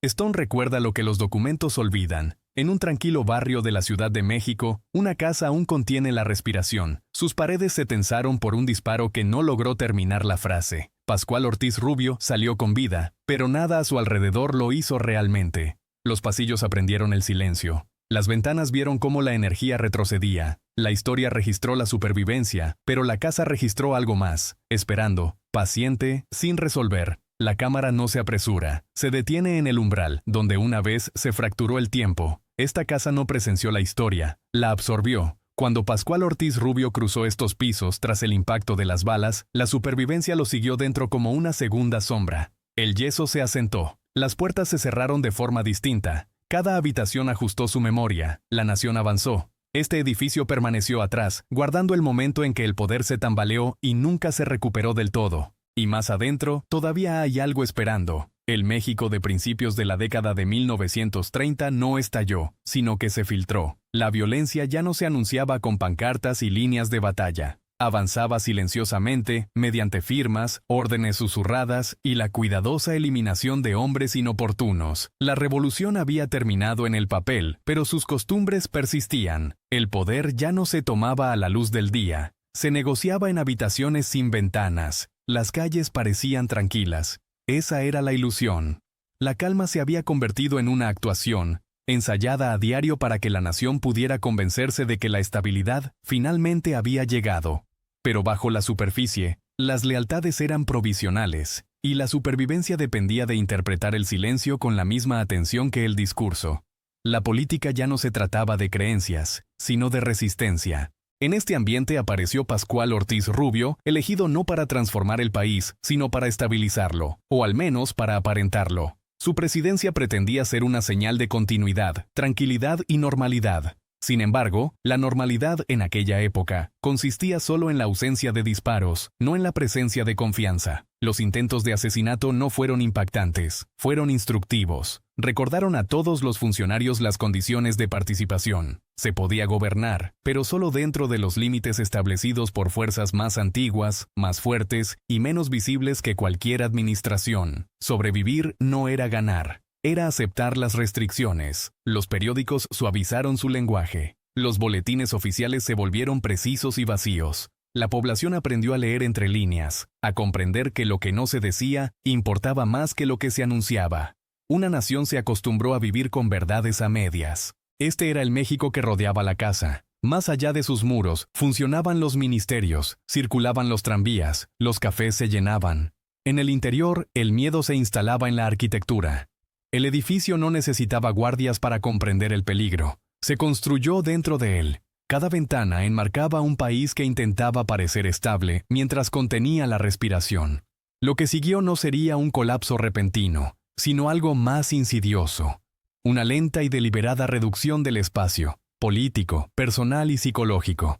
Stone recuerda lo que los documentos olvidan. En un tranquilo barrio de la Ciudad de México, una casa aún contiene la respiración. Sus paredes se tensaron por un disparo que no logró terminar la frase. Pascual Ortiz Rubio salió con vida, pero nada a su alrededor lo hizo realmente. Los pasillos aprendieron el silencio. Las ventanas vieron cómo la energía retrocedía. La historia registró la supervivencia, pero la casa registró algo más, esperando, paciente, sin resolver. La cámara no se apresura, se detiene en el umbral, donde una vez se fracturó el tiempo. Esta casa no presenció la historia, la absorbió. Cuando Pascual Ortiz Rubio cruzó estos pisos tras el impacto de las balas, la supervivencia lo siguió dentro como una segunda sombra. El yeso se asentó, las puertas se cerraron de forma distinta. Cada habitación ajustó su memoria, la nación avanzó. Este edificio permaneció atrás, guardando el momento en que el poder se tambaleó y nunca se recuperó del todo. Y más adentro, todavía hay algo esperando. El México de principios de la década de 1930 no estalló, sino que se filtró. La violencia ya no se anunciaba con pancartas y líneas de batalla. Avanzaba silenciosamente, mediante firmas, órdenes susurradas y la cuidadosa eliminación de hombres inoportunos. La revolución había terminado en el papel, pero sus costumbres persistían. El poder ya no se tomaba a la luz del día. Se negociaba en habitaciones sin ventanas. Las calles parecían tranquilas. Esa era la ilusión. La calma se había convertido en una actuación, ensayada a diario para que la nación pudiera convencerse de que la estabilidad finalmente había llegado. Pero bajo la superficie, las lealtades eran provisionales, y la supervivencia dependía de interpretar el silencio con la misma atención que el discurso. La política ya no se trataba de creencias, sino de resistencia. En este ambiente apareció Pascual Ortiz Rubio, elegido no para transformar el país, sino para estabilizarlo, o al menos para aparentarlo. Su presidencia pretendía ser una señal de continuidad, tranquilidad y normalidad. Sin embargo, la normalidad en aquella época consistía solo en la ausencia de disparos, no en la presencia de confianza. Los intentos de asesinato no fueron impactantes, fueron instructivos. Recordaron a todos los funcionarios las condiciones de participación. Se podía gobernar, pero solo dentro de los límites establecidos por fuerzas más antiguas, más fuertes y menos visibles que cualquier administración. Sobrevivir no era ganar. Era aceptar las restricciones. Los periódicos suavizaron su lenguaje. Los boletines oficiales se volvieron precisos y vacíos. La población aprendió a leer entre líneas, a comprender que lo que no se decía importaba más que lo que se anunciaba. Una nación se acostumbró a vivir con verdades a medias. Este era el México que rodeaba la casa. Más allá de sus muros, funcionaban los ministerios, circulaban los tranvías, los cafés se llenaban. En el interior, el miedo se instalaba en la arquitectura. El edificio no necesitaba guardias para comprender el peligro. Se construyó dentro de él. Cada ventana enmarcaba un país que intentaba parecer estable mientras contenía la respiración. Lo que siguió no sería un colapso repentino, sino algo más insidioso. Una lenta y deliberada reducción del espacio, político, personal y psicológico.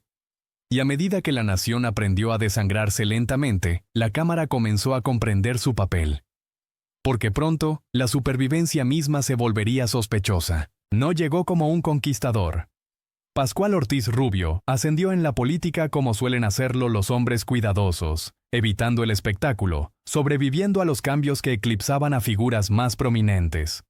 Y a medida que la nación aprendió a desangrarse lentamente, la Cámara comenzó a comprender su papel. Porque pronto, la supervivencia misma se volvería sospechosa. No llegó como un conquistador. Pascual Ortiz Rubio ascendió en la política como suelen hacerlo los hombres cuidadosos, evitando el espectáculo, sobreviviendo a los cambios que eclipsaban a figuras más prominentes.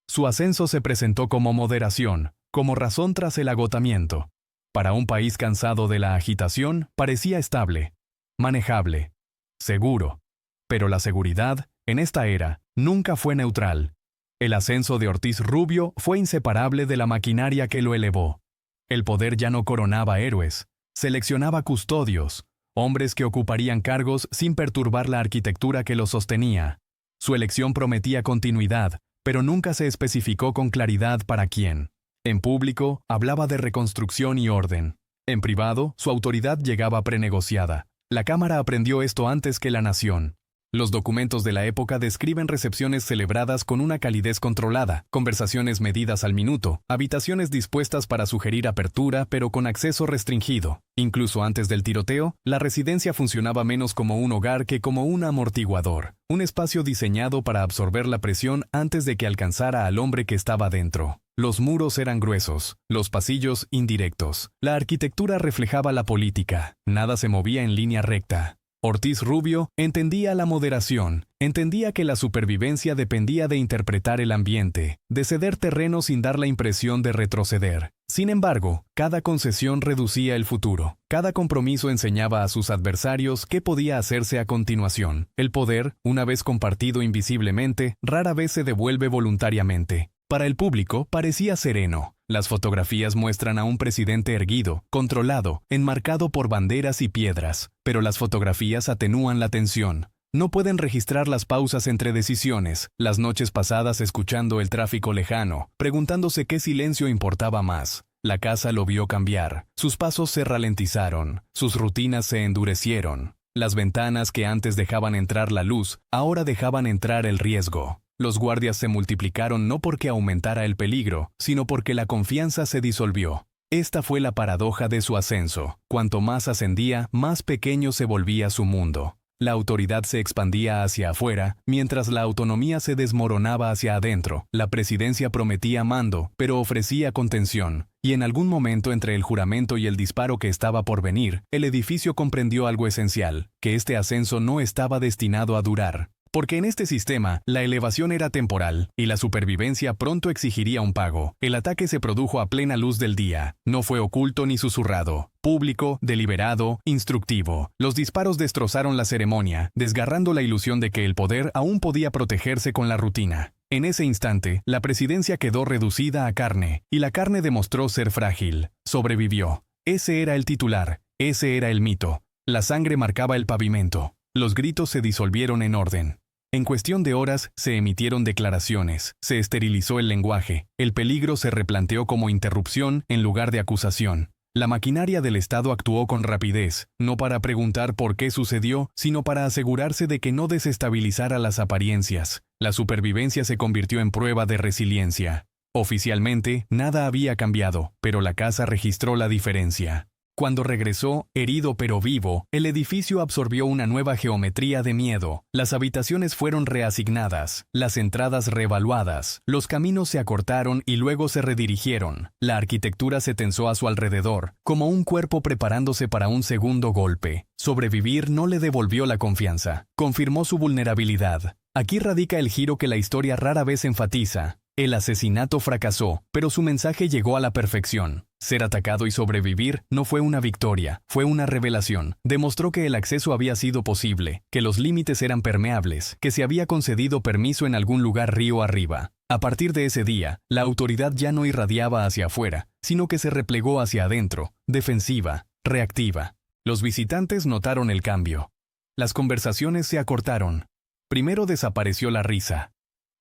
Su ascenso se presentó como moderación, como razón tras el agotamiento. Para un país cansado de la agitación, parecía estable, manejable, seguro. Pero la seguridad, en esta era, nunca fue neutral. El ascenso de Ortiz Rubio fue inseparable de la maquinaria que lo elevó. El poder ya no coronaba héroes, seleccionaba custodios, hombres que ocuparían cargos sin perturbar la arquitectura que los sostenía. Su elección prometía continuidad, pero nunca se especificó con claridad para quién. En público, hablaba de reconstrucción y orden. En privado, su autoridad llegaba prenegociada. La Cámara aprendió esto antes que la nación. Los documentos de la época describen recepciones celebradas con una calidez controlada, conversaciones medidas al minuto, habitaciones dispuestas para sugerir apertura pero con acceso restringido. Incluso antes del tiroteo, la residencia funcionaba menos como un hogar que como un amortiguador, un espacio diseñado para absorber la presión antes de que alcanzara al hombre que estaba dentro. Los muros eran gruesos, los pasillos indirectos. La arquitectura reflejaba la política, nada se movía en línea recta. Ortiz Rubio entendía la moderación, entendía que la supervivencia dependía de interpretar el ambiente, de ceder terreno sin dar la impresión de retroceder. Sin embargo, cada concesión reducía el futuro. Cada compromiso enseñaba a sus adversarios qué podía hacerse a continuación. El poder, una vez compartido invisiblemente, rara vez se devuelve voluntariamente. Para el público parecía sereno. Las fotografías muestran a un presidente erguido, controlado, enmarcado por banderas y piedras. Pero las fotografías atenúan la tensión. No pueden registrar las pausas entre decisiones, las noches pasadas escuchando el tráfico lejano, preguntándose qué silencio importaba más. La casa lo vio cambiar. Sus pasos se ralentizaron, sus rutinas se endurecieron. Las ventanas que antes dejaban entrar la luz, ahora dejaban entrar el riesgo. Los guardias se multiplicaron no porque aumentara el peligro, sino porque la confianza se disolvió. Esta fue la paradoja de su ascenso. Cuanto más ascendía, más pequeño se volvía su mundo. La autoridad se expandía hacia afuera, mientras la autonomía se desmoronaba hacia adentro. La presidencia prometía mando, pero ofrecía contención. Y en algún momento entre el juramento y el disparo que estaba por venir, el edificio comprendió algo esencial, que este ascenso no estaba destinado a durar. Porque en este sistema, la elevación era temporal, y la supervivencia pronto exigiría un pago. El ataque se produjo a plena luz del día. No fue oculto ni susurrado. Público, deliberado, instructivo. Los disparos destrozaron la ceremonia, desgarrando la ilusión de que el poder aún podía protegerse con la rutina. En ese instante, la presidencia quedó reducida a carne, y la carne demostró ser frágil. Sobrevivió. Ese era el titular, ese era el mito. La sangre marcaba el pavimento. Los gritos se disolvieron en orden. En cuestión de horas, se emitieron declaraciones, se esterilizó el lenguaje, el peligro se replanteó como interrupción en lugar de acusación. La maquinaria del Estado actuó con rapidez, no para preguntar por qué sucedió, sino para asegurarse de que no desestabilizara las apariencias. La supervivencia se convirtió en prueba de resiliencia. Oficialmente, nada había cambiado, pero la casa registró la diferencia. Cuando regresó, herido pero vivo, el edificio absorbió una nueva geometría de miedo. Las habitaciones fueron reasignadas, las entradas reevaluadas, los caminos se acortaron y luego se redirigieron. La arquitectura se tensó a su alrededor, como un cuerpo preparándose para un segundo golpe. Sobrevivir no le devolvió la confianza, confirmó su vulnerabilidad. Aquí radica el giro que la historia rara vez enfatiza. El asesinato fracasó, pero su mensaje llegó a la perfección. Ser atacado y sobrevivir no fue una victoria, fue una revelación. Demostró que el acceso había sido posible, que los límites eran permeables, que se había concedido permiso en algún lugar río arriba. A partir de ese día, la autoridad ya no irradiaba hacia afuera, sino que se replegó hacia adentro, defensiva, reactiva. Los visitantes notaron el cambio. Las conversaciones se acortaron. Primero desapareció la risa.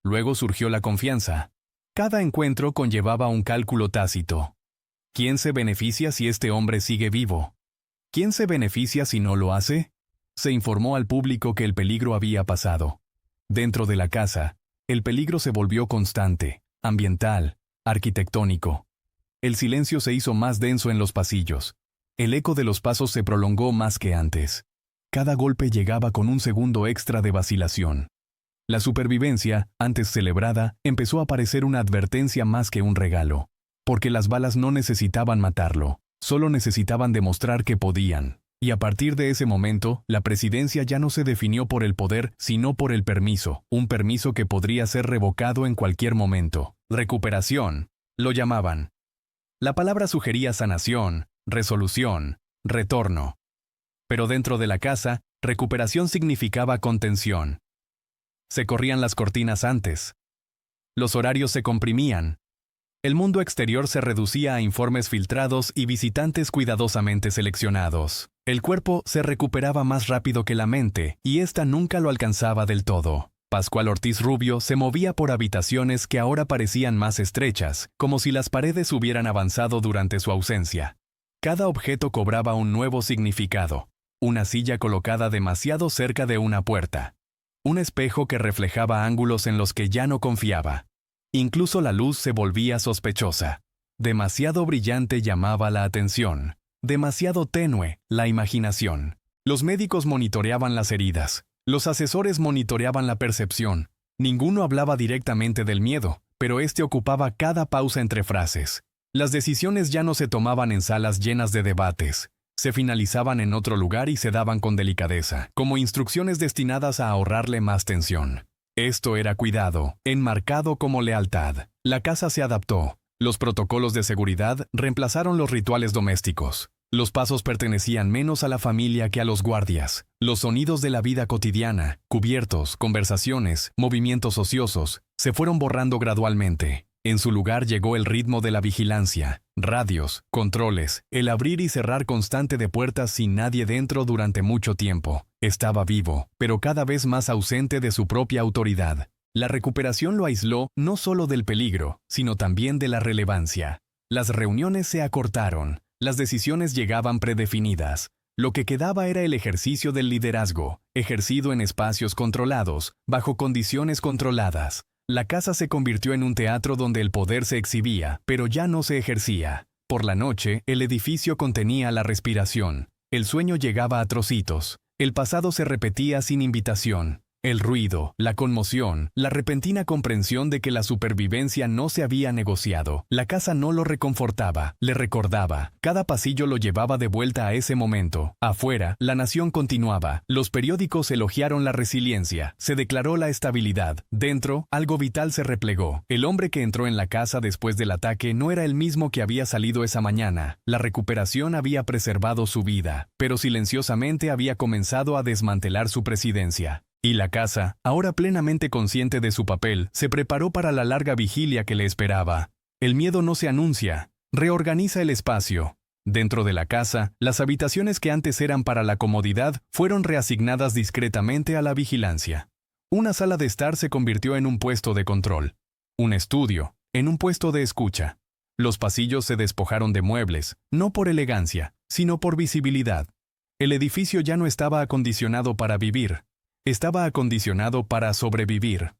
Luego surgió la confianza. Cada encuentro conllevaba un cálculo tácito. ¿Quién se beneficia si este hombre sigue vivo? ¿Quién se beneficia si no lo hace? Se informó al público que el peligro había pasado. Dentro de la casa, el peligro se volvió constante, ambiental, arquitectónico. El silencio se hizo más denso en los pasillos. El eco de los pasos se prolongó más que antes. Cada golpe llegaba con un segundo extra de vacilación. La supervivencia, antes celebrada, empezó a parecer una advertencia más que un regalo. Porque las balas no necesitaban matarlo, solo necesitaban demostrar que podían. Y a partir de ese momento, la presidencia ya no se definió por el poder, sino por el permiso, un permiso que podría ser revocado en cualquier momento. Recuperación, lo llamaban. La palabra sugería sanación, resolución, retorno. Pero dentro de la casa, recuperación significaba contención. Se corrían las cortinas antes. Los horarios se comprimían. El mundo exterior se reducía a informes filtrados y visitantes cuidadosamente seleccionados. El cuerpo se recuperaba más rápido que la mente, y ésta nunca lo alcanzaba del todo. Pascual Ortiz Rubio se movía por habitaciones que ahora parecían más estrechas, como si las paredes hubieran avanzado durante su ausencia. Cada objeto cobraba un nuevo significado. Una silla colocada demasiado cerca de una puerta. Un espejo que reflejaba ángulos en los que ya no confiaba. Incluso la luz se volvía sospechosa. Demasiado brillante llamaba la atención. Demasiado tenue, la imaginación. Los médicos monitoreaban las heridas. Los asesores monitoreaban la percepción. Ninguno hablaba directamente del miedo, pero este ocupaba cada pausa entre frases. Las decisiones ya no se tomaban en salas llenas de debates. Se finalizaban en otro lugar y se daban con delicadeza, como instrucciones destinadas a ahorrarle más tensión. Esto era cuidado, enmarcado como lealtad. La casa se adaptó. Los protocolos de seguridad reemplazaron los rituales domésticos. Los pasos pertenecían menos a la familia que a los guardias. Los sonidos de la vida cotidiana, cubiertos, conversaciones, movimientos ociosos, se fueron borrando gradualmente. En su lugar llegó el ritmo de la vigilancia, radios, controles, el abrir y cerrar constante de puertas sin nadie dentro durante mucho tiempo. Estaba vivo, pero cada vez más ausente de su propia autoridad. La recuperación lo aisló no solo del peligro, sino también de la relevancia. Las reuniones se acortaron. Las decisiones llegaban predefinidas. Lo que quedaba era el ejercicio del liderazgo, ejercido en espacios controlados, bajo condiciones controladas. La casa se convirtió en un teatro donde el poder se exhibía, pero ya no se ejercía. Por la noche, el edificio contenía la respiración. El sueño llegaba a trocitos. El pasado se repetía sin invitación. El ruido, la conmoción, la repentina comprensión de que la supervivencia no se había negociado. La casa no lo reconfortaba, le recordaba. Cada pasillo lo llevaba de vuelta a ese momento. Afuera, la nación continuaba. Los periódicos elogiaron la resiliencia. Se declaró la estabilidad. Dentro, algo vital se replegó. El hombre que entró en la casa después del ataque no era el mismo que había salido esa mañana. La recuperación había preservado su vida, pero silenciosamente había comenzado a desmantelar su presidencia. Y la casa, ahora plenamente consciente de su papel, se preparó para la larga vigilia que le esperaba. El miedo no se anuncia, reorganiza el espacio. Dentro de la casa, las habitaciones que antes eran para la comodidad fueron reasignadas discretamente a la vigilancia. Una sala de estar se convirtió en un puesto de control. Un estudio, en un puesto de escucha. Los pasillos se despojaron de muebles, no por elegancia, sino por visibilidad. El edificio ya no estaba acondicionado para vivir. Estaba acondicionado para sobrevivir.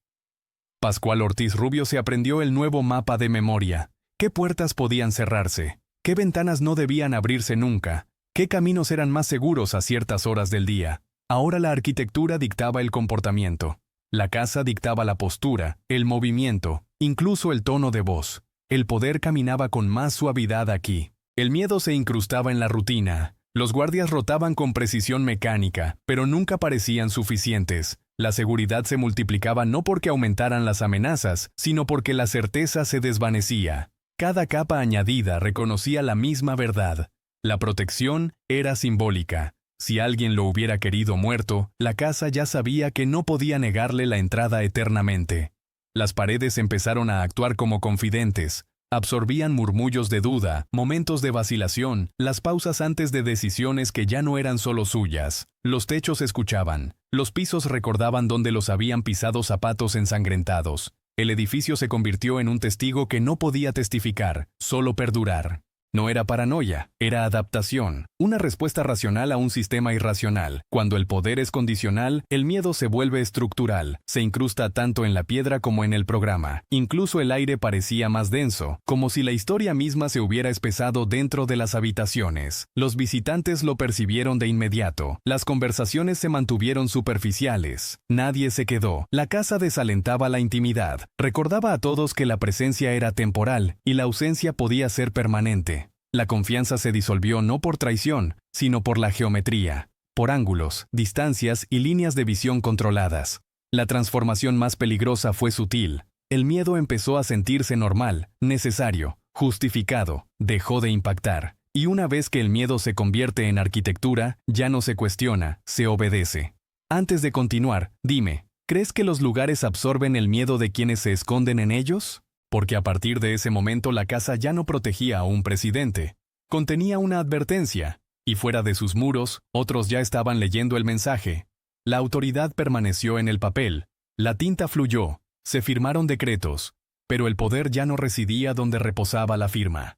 Pascual Ortiz Rubio se aprendió el nuevo mapa de memoria. ¿Qué puertas podían cerrarse? ¿Qué ventanas no debían abrirse nunca? ¿Qué caminos eran más seguros a ciertas horas del día? Ahora la arquitectura dictaba el comportamiento. La casa dictaba la postura, el movimiento, incluso el tono de voz. El poder caminaba con más suavidad aquí. El miedo se incrustaba en la rutina. Los guardias rotaban con precisión mecánica, pero nunca parecían suficientes. La seguridad se multiplicaba no porque aumentaran las amenazas, sino porque la certeza se desvanecía. Cada capa añadida reconocía la misma verdad. La protección era simbólica. Si alguien lo hubiera querido muerto, la casa ya sabía que no podía negarle la entrada eternamente. Las paredes empezaron a actuar como confidentes. Absorbían murmullos de duda, momentos de vacilación, las pausas antes de decisiones que ya no eran solo suyas. Los techos escuchaban. Los pisos recordaban dónde los habían pisado zapatos ensangrentados. El edificio se convirtió en un testigo que no podía testificar, solo perdurar. No era paranoia, era adaptación, una respuesta racional a un sistema irracional. Cuando el poder es condicional, el miedo se vuelve estructural, se incrusta tanto en la piedra como en el programa. Incluso el aire parecía más denso, como si la historia misma se hubiera espesado dentro de las habitaciones. Los visitantes lo percibieron de inmediato. Las conversaciones se mantuvieron superficiales. Nadie se quedó. La casa desalentaba la intimidad. Recordaba a todos que la presencia era temporal y la ausencia podía ser permanente. La confianza se disolvió no por traición, sino por la geometría, por ángulos, distancias y líneas de visión controladas. La transformación más peligrosa fue sutil. El miedo empezó a sentirse normal, necesario, justificado, dejó de impactar. Y una vez que el miedo se convierte en arquitectura, ya no se cuestiona, se obedece. Antes de continuar, dime, ¿crees que los lugares absorben el miedo de quienes se esconden en ellos? Porque a partir de ese momento la casa ya no protegía a un presidente. Contenía una advertencia, y fuera de sus muros, otros ya estaban leyendo el mensaje. La autoridad permaneció en el papel, la tinta fluyó, se firmaron decretos, pero el poder ya no residía donde reposaba la firma.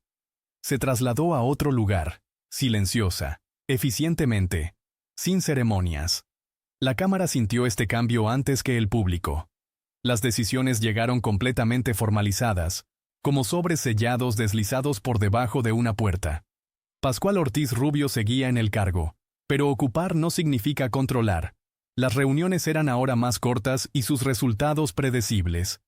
Se trasladó a otro lugar, silenciosa, eficientemente, sin ceremonias. La Cámara sintió este cambio antes que el público. Las decisiones llegaron completamente formalizadas, como sobres sellados deslizados por debajo de una puerta. Pascual Ortiz Rubio seguía en el cargo, pero ocupar no significa controlar. Las reuniones eran ahora más cortas y sus resultados predecibles.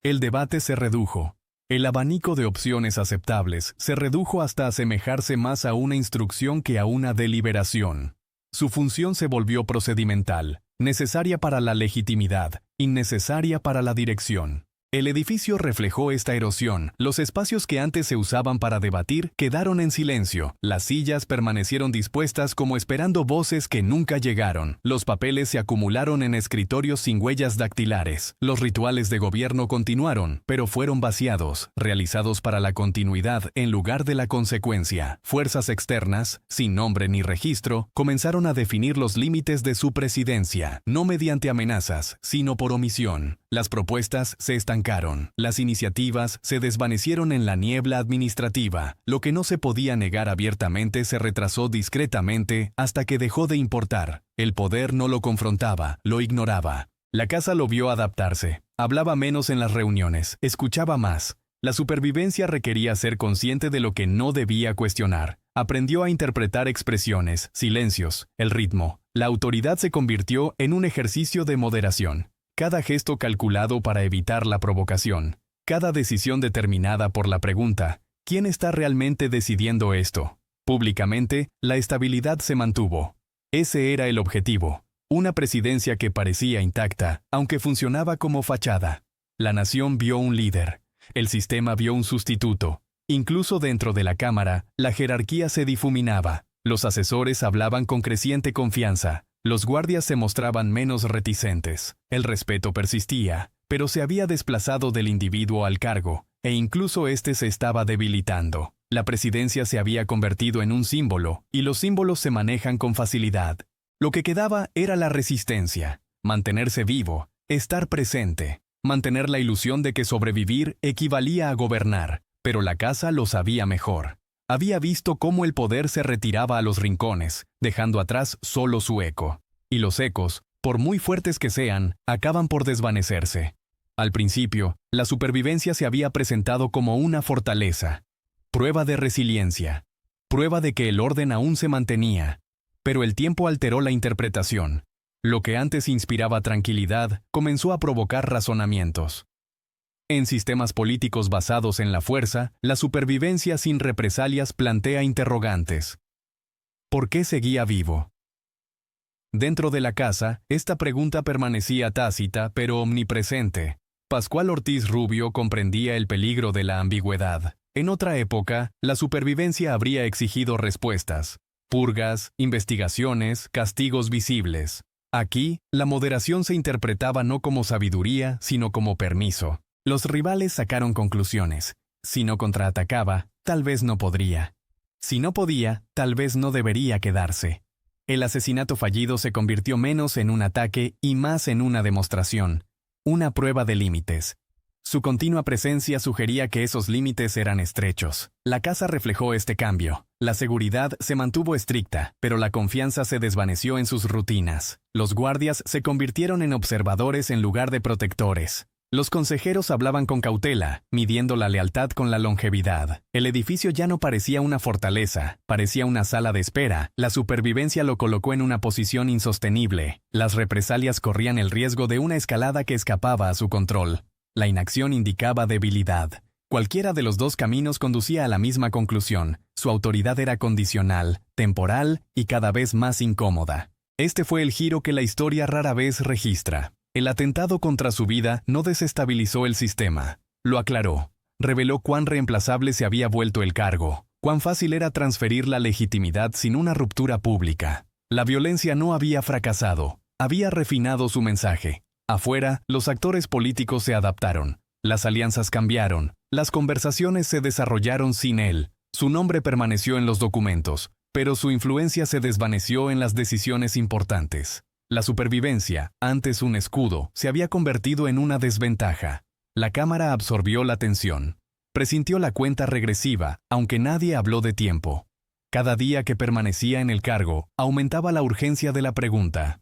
El debate se redujo. El abanico de opciones aceptables se redujo hasta asemejarse más a una instrucción que a una deliberación. Su función se volvió procedimental, necesaria para la legitimidad, innecesaria para la dirección. El edificio reflejó esta erosión. Los espacios que antes se usaban para debatir quedaron en silencio. Las sillas permanecieron dispuestas como esperando voces que nunca llegaron. Los papeles se acumularon en escritorios sin huellas dactilares. Los rituales de gobierno continuaron, pero fueron vaciados, realizados para la continuidad en lugar de la consecuencia. Fuerzas externas, sin nombre ni registro, comenzaron a definir los límites de su presidencia, no mediante amenazas, sino por omisión. Las propuestas se estancaron, las iniciativas se desvanecieron en la niebla administrativa. Lo que no se podía negar abiertamente se retrasó discretamente hasta que dejó de importar. El poder no lo confrontaba, lo ignoraba. La casa lo vio adaptarse. Hablaba menos en las reuniones, escuchaba más. La supervivencia requería ser consciente de lo que no debía cuestionar. Aprendió a interpretar expresiones, silencios, el ritmo. La autoridad se convirtió en un ejercicio de moderación. Cada gesto calculado para evitar la provocación. Cada decisión determinada por la pregunta, ¿quién está realmente decidiendo esto? Públicamente, la estabilidad se mantuvo. Ese era el objetivo. Una presidencia que parecía intacta, aunque funcionaba como fachada. La nación vio un líder. El sistema vio un sustituto. Incluso dentro de la Cámara, la jerarquía se difuminaba. Los asesores hablaban con creciente confianza. Los guardias se mostraban menos reticentes. El respeto persistía, pero se había desplazado del individuo al cargo, e incluso éste se estaba debilitando. La presidencia se había convertido en un símbolo, y los símbolos se manejan con facilidad. Lo que quedaba era la resistencia, mantenerse vivo, estar presente, mantener la ilusión de que sobrevivir equivalía a gobernar, pero la casa lo sabía mejor. Había visto cómo el poder se retiraba a los rincones, dejando atrás solo su eco. Y los ecos, por muy fuertes que sean, acaban por desvanecerse. Al principio, la supervivencia se había presentado como una fortaleza. Prueba de resiliencia. Prueba de que el orden aún se mantenía. Pero el tiempo alteró la interpretación. Lo que antes inspiraba tranquilidad comenzó a provocar razonamientos. En sistemas políticos basados en la fuerza, la supervivencia sin represalias plantea interrogantes. ¿Por qué seguía vivo? Dentro de la casa, esta pregunta permanecía tácita pero omnipresente. Pascual Ortiz Rubio comprendía el peligro de la ambigüedad. En otra época, la supervivencia habría exigido respuestas. Purgas, investigaciones, castigos visibles. Aquí, la moderación se interpretaba no como sabiduría, sino como permiso. Los rivales sacaron conclusiones. Si no contraatacaba, tal vez no podría. Si no podía, tal vez no debería quedarse. El asesinato fallido se convirtió menos en un ataque y más en una demostración, una prueba de límites. Su continua presencia sugería que esos límites eran estrechos. La casa reflejó este cambio. La seguridad se mantuvo estricta, pero la confianza se desvaneció en sus rutinas. Los guardias se convirtieron en observadores en lugar de protectores. Los consejeros hablaban con cautela, midiendo la lealtad con la longevidad. El edificio ya no parecía una fortaleza, parecía una sala de espera. La supervivencia lo colocó en una posición insostenible. Las represalias corrían el riesgo de una escalada que escapaba a su control. La inacción indicaba debilidad. Cualquiera de los dos caminos conducía a la misma conclusión. Su autoridad era condicional, temporal y cada vez más incómoda. Este fue el giro que la historia rara vez registra. El atentado contra su vida no desestabilizó el sistema. Lo aclaró. Reveló cuán reemplazable se había vuelto el cargo, cuán fácil era transferir la legitimidad sin una ruptura pública. La violencia no había fracasado, había refinado su mensaje. Afuera, los actores políticos se adaptaron. Las alianzas cambiaron. Las conversaciones se desarrollaron sin él. Su nombre permaneció en los documentos, pero su influencia se desvaneció en las decisiones importantes. La supervivencia, antes un escudo, se había convertido en una desventaja. La Cámara absorbió la tensión. Presintió la cuenta regresiva, aunque nadie habló de tiempo. Cada día que permanecía en el cargo, aumentaba la urgencia de la pregunta.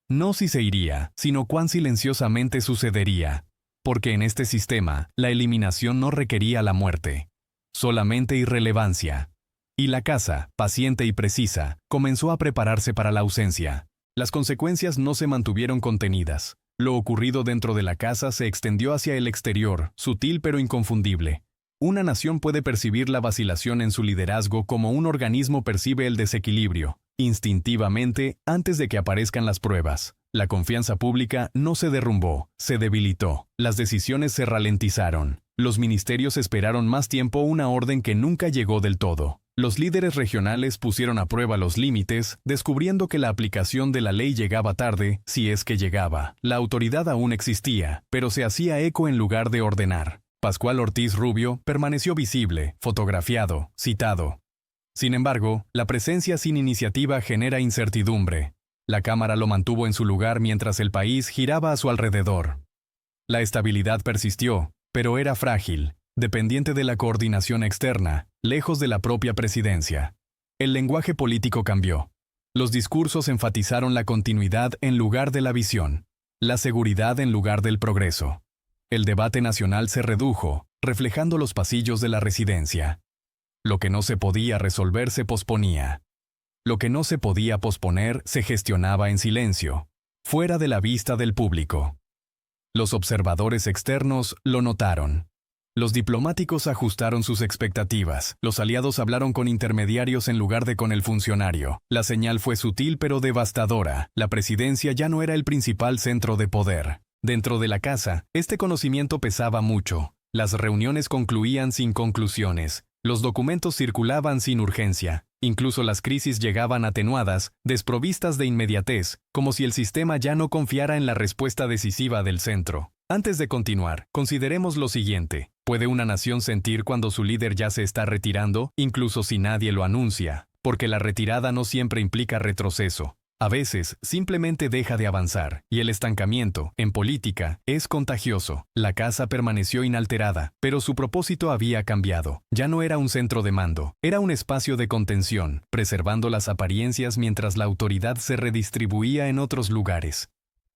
No si se iría, sino cuán silenciosamente sucedería. Porque en este sistema, la eliminación no requería la muerte. Solamente irrelevancia. Y la casa, paciente y precisa, comenzó a prepararse para la ausencia. Las consecuencias no se mantuvieron contenidas. Lo ocurrido dentro de la casa se extendió hacia el exterior, sutil pero inconfundible. Una nación puede percibir la vacilación en su liderazgo como un organismo percibe el desequilibrio, instintivamente, antes de que aparezcan las pruebas. La confianza pública no se derrumbó, se debilitó. Las decisiones se ralentizaron. Los ministerios esperaron más tiempo una orden que nunca llegó del todo. Los líderes regionales pusieron a prueba los límites, descubriendo que la aplicación de la ley llegaba tarde, si es que llegaba. La autoridad aún existía, pero se hacía eco en lugar de ordenar. Pascual Ortiz Rubio permaneció visible, fotografiado, citado. Sin embargo, la presencia sin iniciativa genera incertidumbre. La Cámara lo mantuvo en su lugar mientras el país giraba a su alrededor. La estabilidad persistió, pero era frágil, dependiente de la coordinación externa, lejos de la propia presidencia. El lenguaje político cambió. Los discursos enfatizaron la continuidad en lugar de la visión, la seguridad en lugar del progreso. El debate nacional se redujo, reflejando los pasillos de la residencia. Lo que no se podía resolver se posponía. Lo que no se podía posponer se gestionaba en silencio, fuera de la vista del público. Los observadores externos lo notaron. Los diplomáticos ajustaron sus expectativas. Los aliados hablaron con intermediarios en lugar de con el funcionario. La señal fue sutil pero devastadora. La presidencia ya no era el principal centro de poder. Dentro de la casa, este conocimiento pesaba mucho. Las reuniones concluían sin conclusiones. Los documentos circulaban sin urgencia. Incluso las crisis llegaban atenuadas, desprovistas de inmediatez, como si el sistema ya no confiara en la respuesta decisiva del centro. Antes de continuar, consideremos lo siguiente. ¿Puede una nación sentir cuando su líder ya se está retirando, incluso si nadie lo anuncia? Porque la retirada no siempre implica retroceso. A veces, simplemente deja de avanzar, y el estancamiento, en política, es contagioso. La casa permaneció inalterada, pero su propósito había cambiado. Ya no era un centro de mando, era un espacio de contención, preservando las apariencias mientras la autoridad se redistribuía en otros lugares.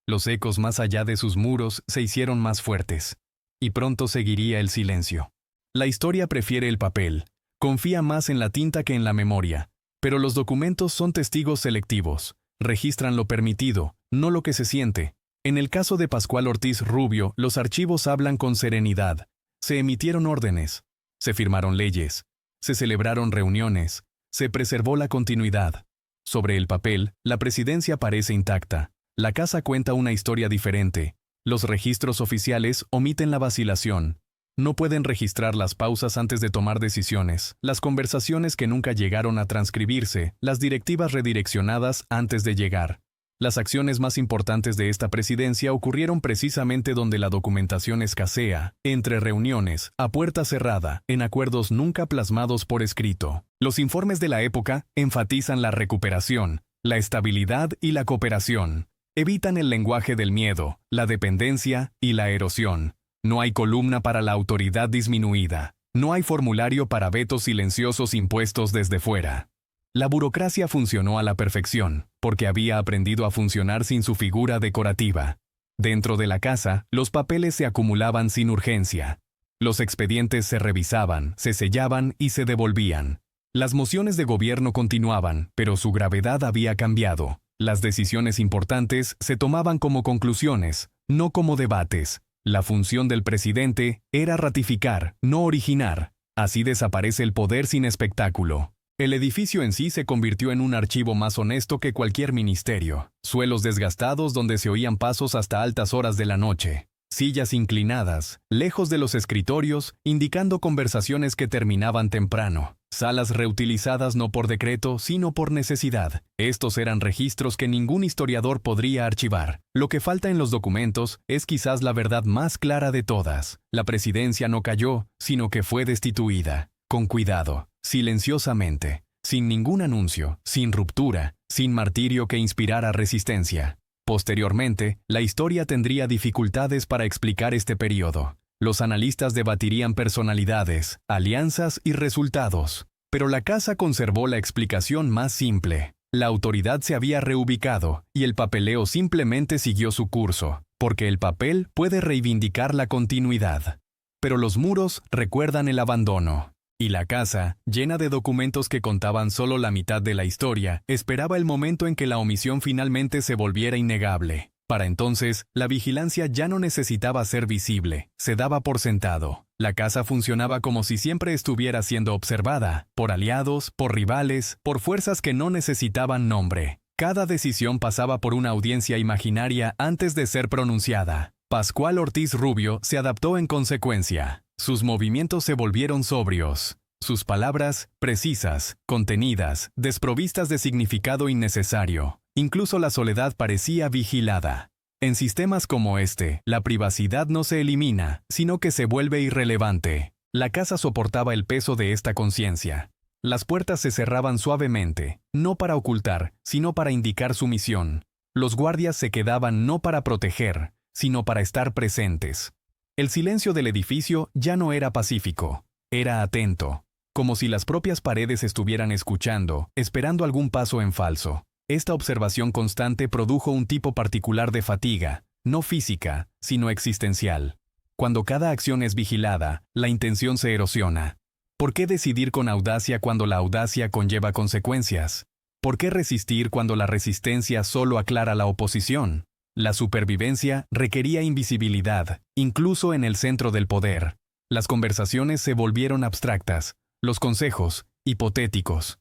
Los ecos más allá de sus muros se hicieron más fuertes. Y pronto seguiría el silencio. La historia prefiere el papel, confía más en la tinta que en la memoria, pero los documentos son testigos selectivos. Registran lo permitido, no lo que se siente. En el caso de Pascual Ortiz Rubio, los archivos hablan con serenidad. Se emitieron órdenes, se firmaron leyes, se celebraron reuniones, se preservó la continuidad. Sobre el papel, la presidencia parece intacta. La casa cuenta una historia diferente. Los registros oficiales omiten la vacilación. No pueden registrar las pausas antes de tomar decisiones, las conversaciones que nunca llegaron a transcribirse, las directivas redireccionadas antes de llegar. Las acciones más importantes de esta presidencia ocurrieron precisamente donde la documentación escasea, entre reuniones, a puerta cerrada, en acuerdos nunca plasmados por escrito. Los informes de la época enfatizan la recuperación, la estabilidad y la cooperación. Evitan el lenguaje del miedo, la dependencia y la erosión. No hay columna para la autoridad disminuida. No hay formulario para vetos silenciosos impuestos desde fuera. La burocracia funcionó a la perfección, porque había aprendido a funcionar sin su figura decorativa. Dentro de la casa, los papeles se acumulaban sin urgencia. Los expedientes se revisaban, se sellaban y se devolvían. Las mociones de gobierno continuaban, pero su gravedad había cambiado. Las decisiones importantes se tomaban como conclusiones, no como debates. La función del presidente era ratificar, no originar. Así desaparece el poder sin espectáculo. El edificio en sí se convirtió en un archivo más honesto que cualquier ministerio. Suelos desgastados donde se oían pasos hasta altas horas de la noche. Sillas inclinadas, lejos de los escritorios, indicando conversaciones que terminaban temprano. Salas reutilizadas no por decreto, sino por necesidad. Estos eran registros que ningún historiador podría archivar. Lo que falta en los documentos es quizás la verdad más clara de todas. La presidencia no cayó, sino que fue destituida. Con cuidado, silenciosamente, sin ningún anuncio, sin ruptura, sin martirio que inspirara resistencia. Posteriormente, la historia tendría dificultades para explicar este periodo. Los analistas debatirían personalidades, alianzas y resultados. Pero la casa conservó la explicación más simple. La autoridad se había reubicado, y el papeleo simplemente siguió su curso, porque el papel puede reivindicar la continuidad. Pero los muros recuerdan el abandono. Y la casa, llena de documentos que contaban solo la mitad de la historia, esperaba el momento en que la omisión finalmente se volviera innegable. Para entonces, la vigilancia ya no necesitaba ser visible, se daba por sentado. La casa funcionaba como si siempre estuviera siendo observada, por aliados, por rivales, por fuerzas que no necesitaban nombre. Cada decisión pasaba por una audiencia imaginaria antes de ser pronunciada. Pascual Ortiz Rubio se adaptó en consecuencia. Sus movimientos se volvieron sobrios. Sus palabras, precisas, contenidas, desprovistas de significado innecesario. Incluso la soledad parecía vigilada. En sistemas como este, la privacidad no se elimina, sino que se vuelve irrelevante. La casa soportaba el peso de esta conciencia. Las puertas se cerraban suavemente, no para ocultar, sino para indicar su misión. Los guardias se quedaban no para proteger, sino para estar presentes. El silencio del edificio ya no era pacífico, era atento, como si las propias paredes estuvieran escuchando, esperando algún paso en falso. Esta observación constante produjo un tipo particular de fatiga, no física, sino existencial. Cuando cada acción es vigilada, la intención se erosiona. ¿Por qué decidir con audacia cuando la audacia conlleva consecuencias? ¿Por qué resistir cuando la resistencia solo aclara la oposición? La supervivencia requería invisibilidad, incluso en el centro del poder. Las conversaciones se volvieron abstractas, los consejos, hipotéticos.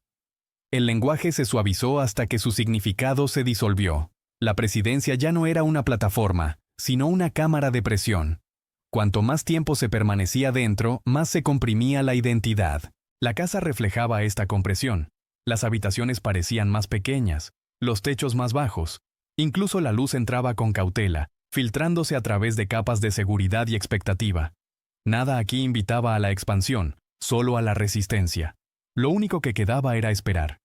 El lenguaje se suavizó hasta que su significado se disolvió. La presidencia ya no era una plataforma, sino una cámara de presión. Cuanto más tiempo se permanecía dentro, más se comprimía la identidad. La casa reflejaba esta compresión. Las habitaciones parecían más pequeñas, los techos más bajos. Incluso la luz entraba con cautela, filtrándose a través de capas de seguridad y expectativa. Nada aquí invitaba a la expansión, solo a la resistencia. Lo único que quedaba era esperar.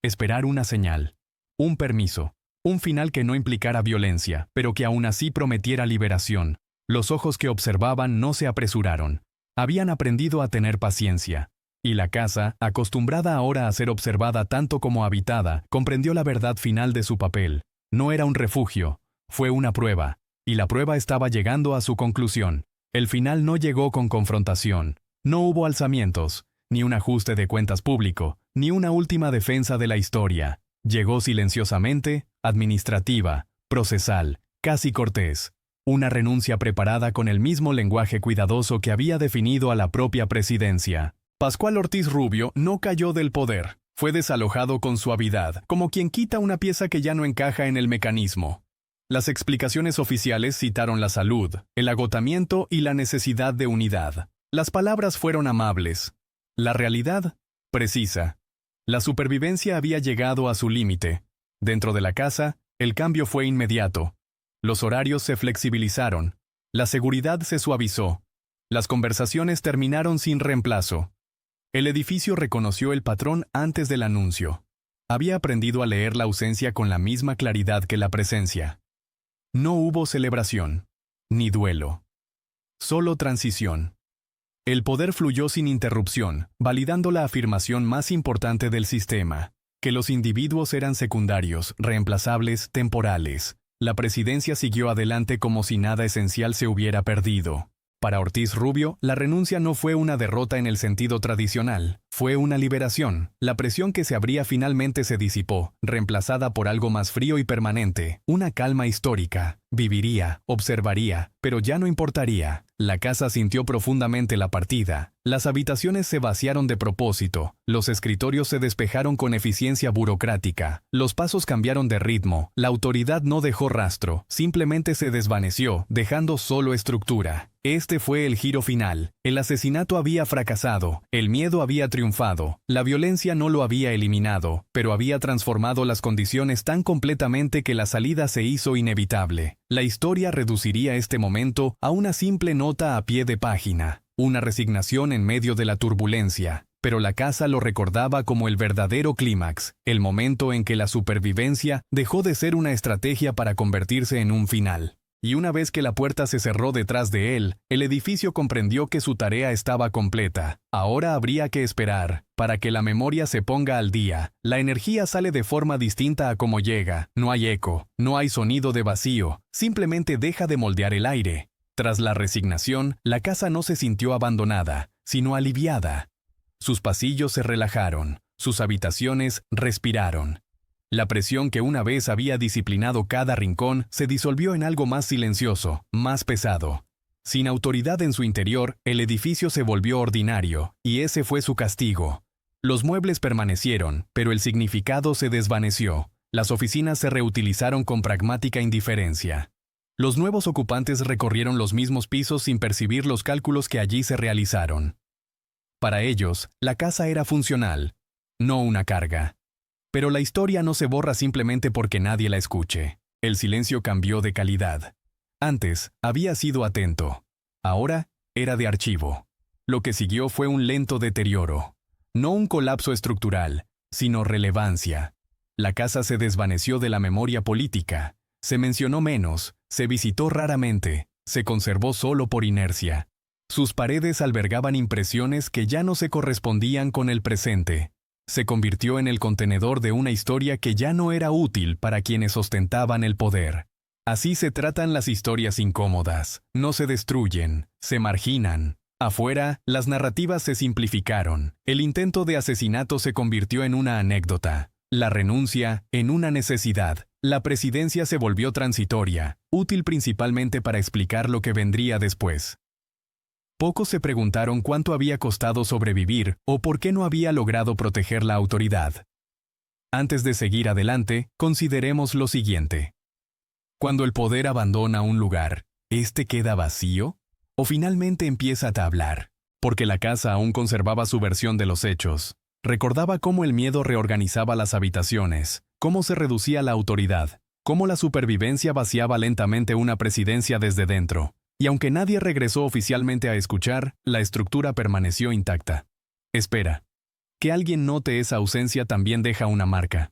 Esperar una señal, un permiso, un final que no implicara violencia, pero que aún así prometiera liberación. Los ojos que observaban no se apresuraron. Habían aprendido a tener paciencia. Y la casa, acostumbrada ahora a ser observada tanto como habitada, comprendió la verdad final de su papel. No era un refugio, fue una prueba. Y la prueba estaba llegando a su conclusión. El final no llegó con confrontación. No hubo alzamientos, ni un ajuste de cuentas público, ni una última defensa de la historia. Llegó silenciosamente, administrativa, procesal, casi cortés. Una renuncia preparada con el mismo lenguaje cuidadoso que había definido a la propia presidencia. Pascual Ortiz Rubio no cayó del poder. Fue desalojado con suavidad, como quien quita una pieza que ya no encaja en el mecanismo. Las explicaciones oficiales citaron la salud, el agotamiento y la necesidad de unidad. Las palabras fueron amables. La realidad, precisa. La supervivencia había llegado a su límite. Dentro de la casa, el cambio fue inmediato. Los horarios se flexibilizaron. La seguridad se suavizó. Las conversaciones terminaron sin reemplazo. El edificio reconoció el patrón antes del anuncio. Había aprendido a leer la ausencia con la misma claridad que la presencia. No hubo celebración, ni duelo. Solo transición. El poder fluyó sin interrupción, validando la afirmación más importante del sistema, que los individuos eran secundarios, reemplazables, temporales. La presidencia siguió adelante como si nada esencial se hubiera perdido. Para Ortiz Rubio, la renuncia no fue una derrota en el sentido tradicional, fue una liberación. La presión que se abría finalmente se disipó, reemplazada por algo más frío y permanente, una calma histórica. Viviría, observaría, pero ya no importaría. La casa sintió profundamente la partida. Las habitaciones se vaciaron de propósito, los escritorios se despejaron con eficiencia burocrática, los pasos cambiaron de ritmo, la autoridad no dejó rastro, simplemente se desvaneció, dejando solo estructura. Este fue el giro final. El asesinato había fracasado, el miedo había triunfado, la violencia no lo había eliminado, pero había transformado las condiciones tan completamente que la salida se hizo inevitable. La historia reduciría este momento a una simple nota a pie de página, una resignación en medio de la turbulencia, pero la casa lo recordaba como el verdadero clímax, el momento en que la supervivencia dejó de ser una estrategia para convertirse en un final. Y una vez que la puerta se cerró detrás de él, el edificio comprendió que su tarea estaba completa. Ahora habría que esperar, para que la memoria se ponga al día. La energía sale de forma distinta a como llega. No hay eco, no hay sonido de vacío, simplemente deja de moldear el aire. Tras la resignación, la casa no se sintió abandonada, sino aliviada. Sus pasillos se relajaron, sus habitaciones respiraron. La presión que una vez había disciplinado cada rincón se disolvió en algo más silencioso, más pesado. Sin autoridad en su interior, el edificio se volvió ordinario, y ese fue su castigo. Los muebles permanecieron, pero el significado se desvaneció. Las oficinas se reutilizaron con pragmática indiferencia. Los nuevos ocupantes recorrieron los mismos pisos sin percibir los cálculos que allí se realizaron. Para ellos, la casa era funcional, no una carga. Pero la historia no se borra simplemente porque nadie la escuche. El silencio cambió de calidad. Antes, había sido atento. Ahora, era de archivo. Lo que siguió fue un lento deterioro. No un colapso estructural, sino relevancia. La casa se desvaneció de la memoria política. Se mencionó menos, se visitó raramente, se conservó solo por inercia. Sus paredes albergaban impresiones que ya no se correspondían con el presente. Se convirtió en el contenedor de una historia que ya no era útil para quienes ostentaban el poder. Así se tratan las historias incómodas. No se destruyen, se marginan. Afuera, las narrativas se simplificaron. El intento de asesinato se convirtió en una anécdota. La renuncia, en una necesidad. La presidencia se volvió transitoria, útil principalmente para explicar lo que vendría después. Pocos se preguntaron cuánto había costado sobrevivir o por qué no había logrado proteger la autoridad. Antes de seguir adelante, consideremos lo siguiente. Cuando el poder abandona un lugar, ¿este queda vacío? ¿O finalmente empieza a hablar? Porque la casa aún conservaba su versión de los hechos. Recordaba cómo el miedo reorganizaba las habitaciones, cómo se reducía la autoridad, cómo la supervivencia vaciaba lentamente una presidencia desde dentro. Y aunque nadie regresó oficialmente a escuchar, la estructura permaneció intacta. Espera. Que alguien note esa ausencia también deja una marca.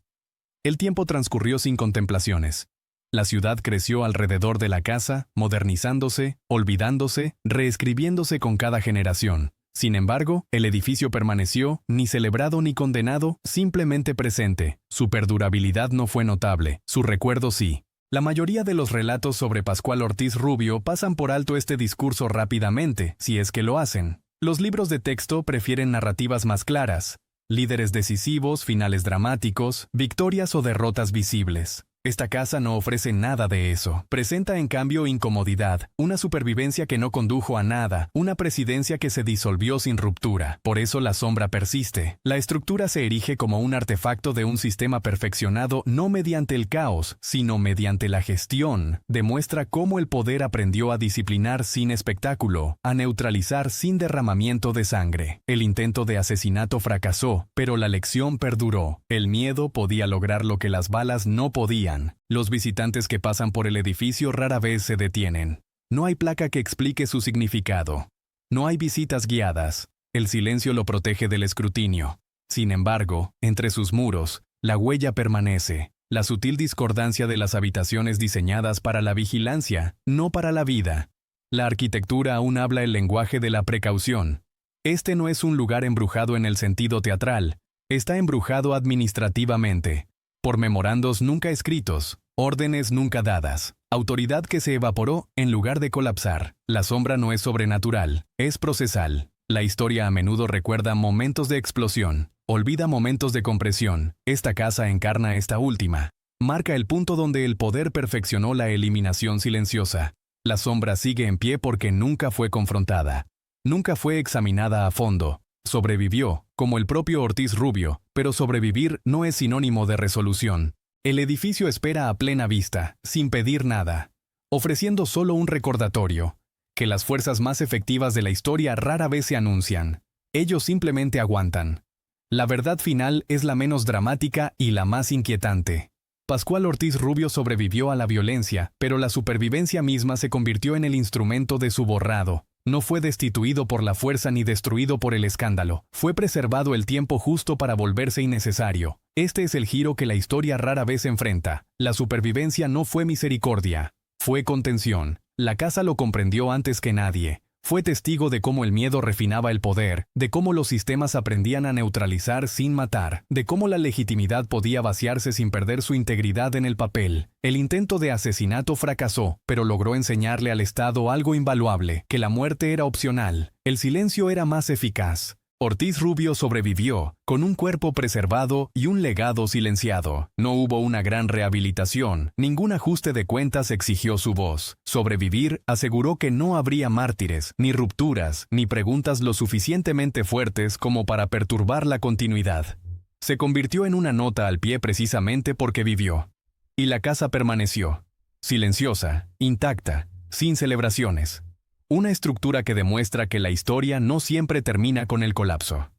El tiempo transcurrió sin contemplaciones. La ciudad creció alrededor de la casa, modernizándose, olvidándose, reescribiéndose con cada generación. Sin embargo, el edificio permaneció, ni celebrado ni condenado, simplemente presente. Su perdurabilidad no fue notable, su recuerdo sí. La mayoría de los relatos sobre Pascual Ortiz Rubio pasan por alto este discurso rápidamente, si es que lo hacen. Los libros de texto prefieren narrativas más claras, líderes decisivos, finales dramáticos, victorias o derrotas visibles. Esta casa no ofrece nada de eso. Presenta en cambio incomodidad, una supervivencia que no condujo a nada, una presidencia que se disolvió sin ruptura. Por eso la sombra persiste. La estructura se erige como un artefacto de un sistema perfeccionado no mediante el caos, sino mediante la gestión. Demuestra cómo el poder aprendió a disciplinar sin espectáculo, a neutralizar sin derramamiento de sangre. El intento de asesinato fracasó, pero la lección perduró. El miedo podía lograr lo que las balas no podían. Los visitantes que pasan por el edificio rara vez se detienen. No hay placa que explique su significado. No hay visitas guiadas. El silencio lo protege del escrutinio. Sin embargo, entre sus muros, la huella permanece. La sutil discordancia de las habitaciones diseñadas para la vigilancia, no para la vida. La arquitectura aún habla el lenguaje de la precaución. Este no es un lugar embrujado en el sentido teatral. Está embrujado administrativamente. Por memorandos nunca escritos, órdenes nunca dadas, autoridad que se evaporó en lugar de colapsar. La sombra no es sobrenatural, es procesal. La historia a menudo recuerda momentos de explosión, olvida momentos de compresión. Esta casa encarna esta última. Marca el punto donde el poder perfeccionó la eliminación silenciosa. La sombra sigue en pie porque nunca fue confrontada. Nunca fue examinada a fondo. Sobrevivió, como el propio Ortiz Rubio, pero sobrevivir no es sinónimo de resolución. El edificio espera a plena vista, sin pedir nada, ofreciendo solo un recordatorio, que las fuerzas más efectivas de la historia rara vez se anuncian. Ellos simplemente aguantan. La verdad final es la menos dramática y la más inquietante. Pascual Ortiz Rubio sobrevivió a la violencia, pero la supervivencia misma se convirtió en el instrumento de su borrado. No fue destituido por la fuerza ni destruido por el escándalo. Fue preservado el tiempo justo para volverse innecesario. Este es el giro que la historia rara vez enfrenta. La supervivencia no fue misericordia. Fue contención. La casa lo comprendió antes que nadie. Fue testigo de cómo el miedo refinaba el poder, de cómo los sistemas aprendían a neutralizar sin matar, de cómo la legitimidad podía vaciarse sin perder su integridad en el papel. El intento de asesinato fracasó, pero logró enseñarle al Estado algo invaluable, que la muerte era opcional. El silencio era más eficaz. Ortiz Rubio sobrevivió, con un cuerpo preservado y un legado silenciado. No hubo una gran rehabilitación, ningún ajuste de cuentas exigió su voz. Sobrevivir aseguró que no habría mártires, ni rupturas, ni preguntas lo suficientemente fuertes como para perturbar la continuidad. Se convirtió en una nota al pie precisamente porque vivió. Y la casa permaneció, silenciosa, intacta, sin celebraciones. Una estructura que demuestra que la historia no siempre termina con el colapso.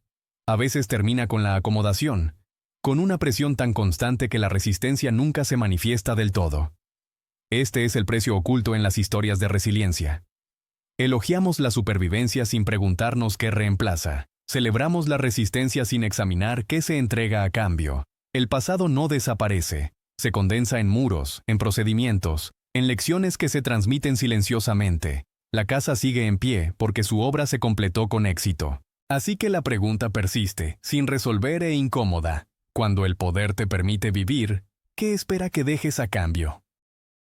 A veces termina con la acomodación, con una presión tan constante que la resistencia nunca se manifiesta del todo. Este es el precio oculto en las historias de resiliencia. Elogiamos la supervivencia sin preguntarnos qué reemplaza. Celebramos la resistencia sin examinar qué se entrega a cambio. El pasado no desaparece, se condensa en muros, en procedimientos, en lecciones que se transmiten silenciosamente. La casa sigue en pie porque su obra se completó con éxito. Así que la pregunta persiste, sin resolver e incómoda. Cuando el poder te permite vivir, ¿qué espera que dejes a cambio?